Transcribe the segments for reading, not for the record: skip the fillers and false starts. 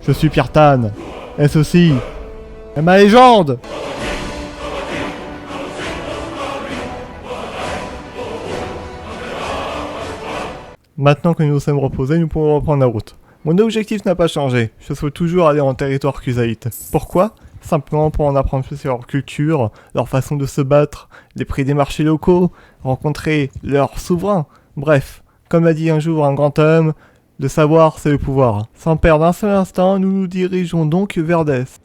Je suis Pirtan. Et ceci est ma légende. Maintenant que nous nous sommes reposés, nous pouvons reprendre la route. Mon objectif n'a pas changé, je souhaite toujours aller en territoire Kuzaït. Pourquoi? Simplement pour en apprendre plus sur leur culture, leur façon de se battre, les prix des marchés locaux, rencontrer leurs souverains. Bref, comme a dit un jour un grand homme, le savoir c'est le pouvoir. Sans perdre un seul instant, nous nous dirigeons donc vers l'est.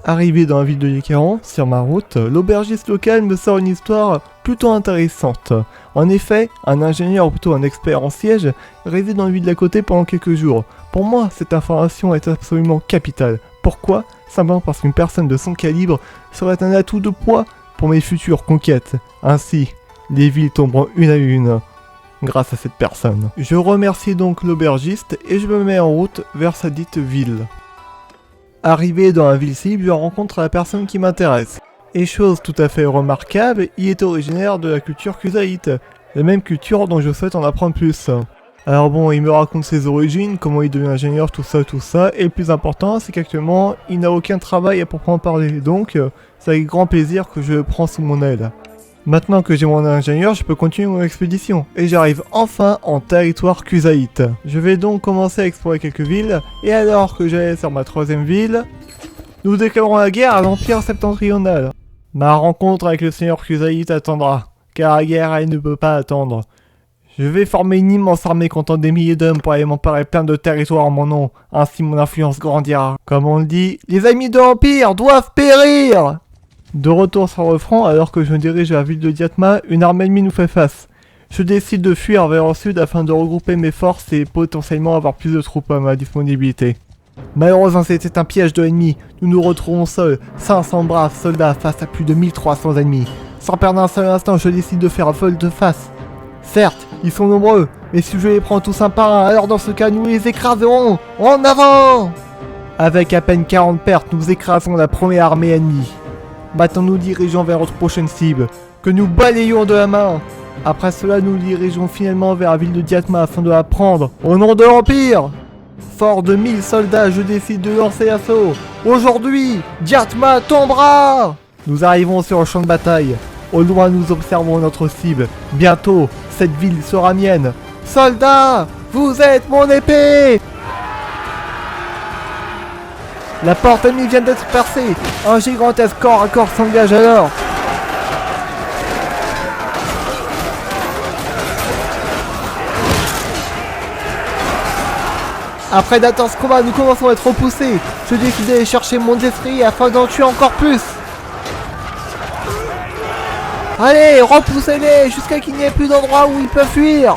Arrivé dans la ville de Yékéron, sur ma route, l'aubergiste local me sort une histoire plutôt intéressante. En effet, un ingénieur ou plutôt un expert en siège réside dans la ville d'à côté pendant quelques jours. Pour moi, cette information est absolument capitale. Pourquoi? Simplement parce qu'une personne de son calibre serait un atout de poids pour mes futures conquêtes. Ainsi, les villes tomberont une à une grâce à cette personne. Je remercie donc l'aubergiste et je me mets en route vers sa dite ville. Arrivé dans la ville cible, je rencontre la personne qui m'intéresse. Et chose tout à fait remarquable, il est originaire de la culture Kuzaït, la même culture dont je souhaite en apprendre plus. Alors bon, il me raconte ses origines, comment il devient ingénieur, tout ça, et le plus important, c'est qu'actuellement, il n'a aucun travail à proprement parler, donc c'est avec grand plaisir que je le prends sous mon aile. Maintenant que j'ai mon ingénieur, je peux continuer mon expédition, et j'arrive enfin en territoire Kuzaït. Je vais donc commencer à explorer quelques villes, et alors que j'allais sur ma 3ème ville, nous déclarons la guerre à l'Empire septentrional. Ma rencontre avec le seigneur Kuzaït attendra, car la guerre elle ne peut pas attendre. Je vais former une immense armée comptant des milliers d'hommes pour aller m'emparer plein de territoires en mon nom, ainsi mon influence grandira. Comme on le dit, les amis de l'Empire doivent périr! De retour sur le front, alors que je me dirige à la ville de Diatma, une armée ennemie nous fait face. Je décide de fuir vers le sud afin de regrouper mes forces et potentiellement avoir plus de troupes à ma disponibilité. Malheureusement c'était un piège de l'ennemi, nous nous retrouvons seuls, 500 braves soldats face à plus de 1300 ennemis. Sans perdre un seul instant, je décide de faire un volte-face. Certes, ils sont nombreux, mais si je les prends tous un par un, alors dans ce cas nous les écraserons. En avant! Avec à peine 40 pertes, nous écrasons la première armée ennemie. Maintenant nous dirigeons vers notre prochaine cible, que nous balayons de la main. Après cela, nous dirigeons finalement vers la ville de Diatma afin de la prendre, au nom de l'Empire. Fort de 1000 soldats, je décide de lancer l'assaut. Aujourd'hui, Diatma tombera! Nous arrivons sur le champ de bataille. Au loin, nous observons notre cible. Bientôt, cette ville sera mienne. Soldats, vous êtes mon épée! La porte ennemie vient d'être percée. Un gigantesque corps à corps s'engage alors. Après d'intenses combats, nous commençons à être repoussés. Je décide d'aller chercher mon esprit afin d'en tuer encore plus. Allez, repoussez-les jusqu'à qu'il n'y ait plus d'endroit où ils peuvent fuir.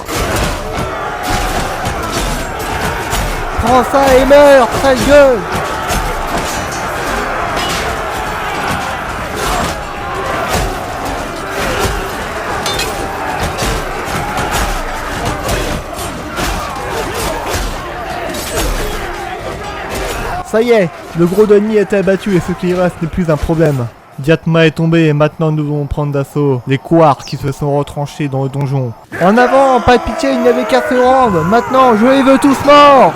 Prends ça et meurs, sale gueule. Ça y est, le gros d'ennemi a été abattu et ce qui reste n'est plus un problème. Diatma est tombé et maintenant nous devons prendre d'assaut les couards qui se sont retranchés dans le donjon. En avant, pas de pitié, il n'y avait qu'à se rendre. Maintenant, je les veux tous morts.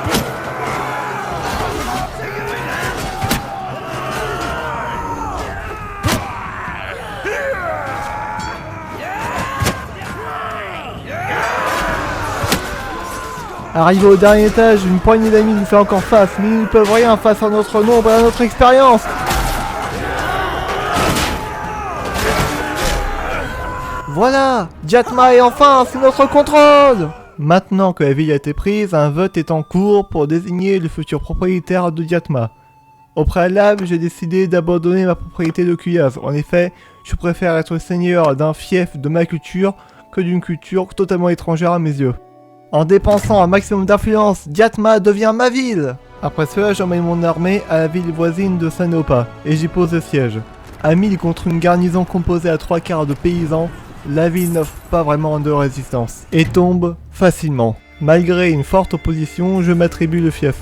Arrivé au dernier étage, une poignée d'amis nous fait encore face, mais ils ne peuvent rien face à notre nombre et à notre expérience. Voilà, Diatma est enfin sous notre contrôle. Maintenant que la ville a été prise, un vote est en cours pour désigner le futur propriétaire de Diatma. Au préalable, j'ai décidé d'abandonner ma propriété de Kuyaz. En effet, je préfère être seigneur d'un fief de ma culture que d'une culture totalement étrangère à mes yeux. En dépensant un maximum d'influence, Diatma devient ma ville. Après cela, j'emmène mon armée à la ville voisine de Sanopa et j'y pose le siège. À 1000 contre une garnison composée à 3/4 de paysans, la ville n'offre pas vraiment de résistance et tombe facilement. Malgré une forte opposition, je m'attribue le fief.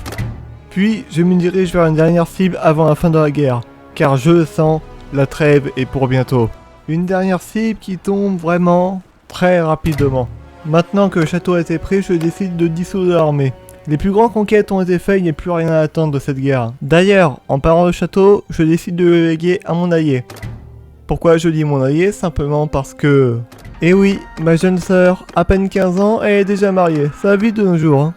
Puis, je me dirige vers une dernière cible avant la fin de la guerre, car je le sens, la trêve est pour bientôt. Une dernière cible qui tombe vraiment très rapidement. Maintenant que le château a été pris, je décide de dissoudre l'armée. Les plus grandes conquêtes ont été faites, il n'y a plus rien à attendre de cette guerre. D'ailleurs, en parlant de château, je décide de le léguer à mon allié. Pourquoi je dis mon allié? Simplement parce que... Eh oui, ma jeune sœur, à peine 15 ans, elle est déjà mariée. Ça va vite de nos jours, hein.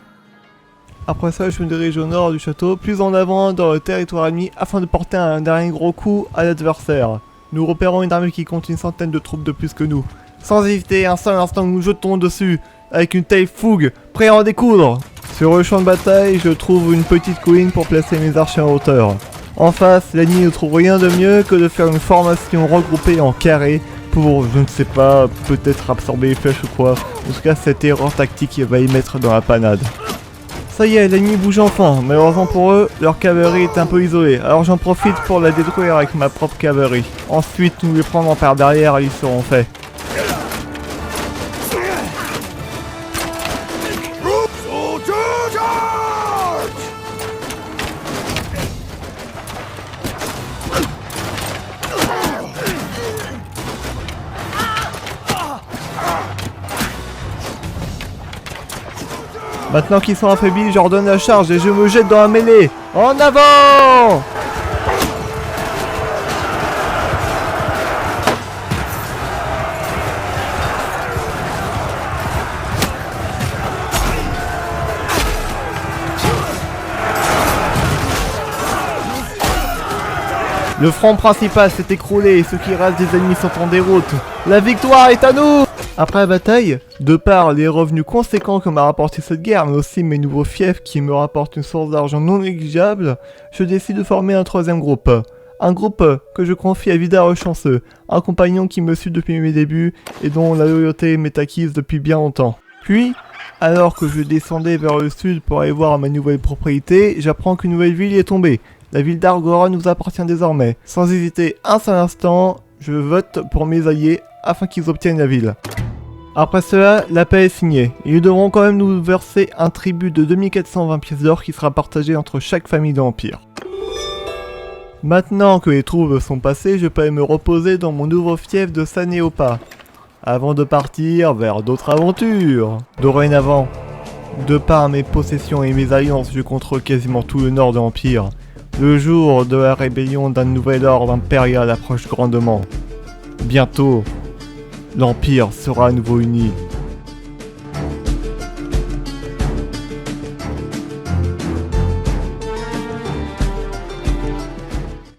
Après ça, je me dirige au nord du château, plus en avant dans le territoire ennemi, afin de porter un dernier gros coup à l'adversaire. Nous repérons une armée qui compte une centaine de troupes de plus que nous. Sans hésiter un seul instant, nous jetons dessus, avec une telle fougue, prêt à en découdre. Sur le champ de bataille, je trouve une petite colline pour placer mes archers en hauteur. En face, l'ennemi ne trouve rien de mieux que de faire une formation regroupée en carré pour, je ne sais pas, peut-être absorber les flèches ou quoi. En tout cas, cette erreur tactique va y mettre dans la panade. Ça y est, l'ennemi bouge enfin. Malheureusement pour eux, leur cavalerie est un peu isolée. Alors j'en profite pour la détruire avec ma propre cavalerie. Ensuite, nous les prendrons par derrière et ils seront faits. Maintenant qu'ils sont affaiblis, je leur donne la charge et je me jette dans la mêlée. En avant! Le front principal s'est écroulé et ceux qui restent des ennemis sont en déroute. La victoire est à nous! Après la bataille, de par les revenus conséquents que m'a rapporté cette guerre, mais aussi mes nouveaux fiefs qui me rapportent une source d'argent non négligeable, je décide de former un troisième groupe. Un groupe que je confie à Vidar Chanceux, un compagnon qui me suit depuis mes débuts et dont la loyauté m'est acquise depuis bien longtemps. Puis, alors que je descendais vers le sud pour aller voir ma nouvelle propriété, j'apprends qu'une nouvelle ville est tombée. La ville d'Argora nous appartient désormais. Sans hésiter un seul instant, je vote pour mes alliés afin qu'ils obtiennent la ville. Après cela, la paix est signée. Ils devront quand même nous verser un tribut de 2420 pièces d'or qui sera partagé entre chaque famille de l'Empire. Maintenant que les troubles sont passés, je peux aller me reposer dans mon nouveau fief de Saneopa, avant de partir vers d'autres aventures. Dorénavant, de par mes possessions et mes alliances, je contrôle quasiment tout le nord de l'Empire. Le jour de la rébellion d'un nouvel ordre impérial approche grandement. Bientôt, l'Empire sera à nouveau uni.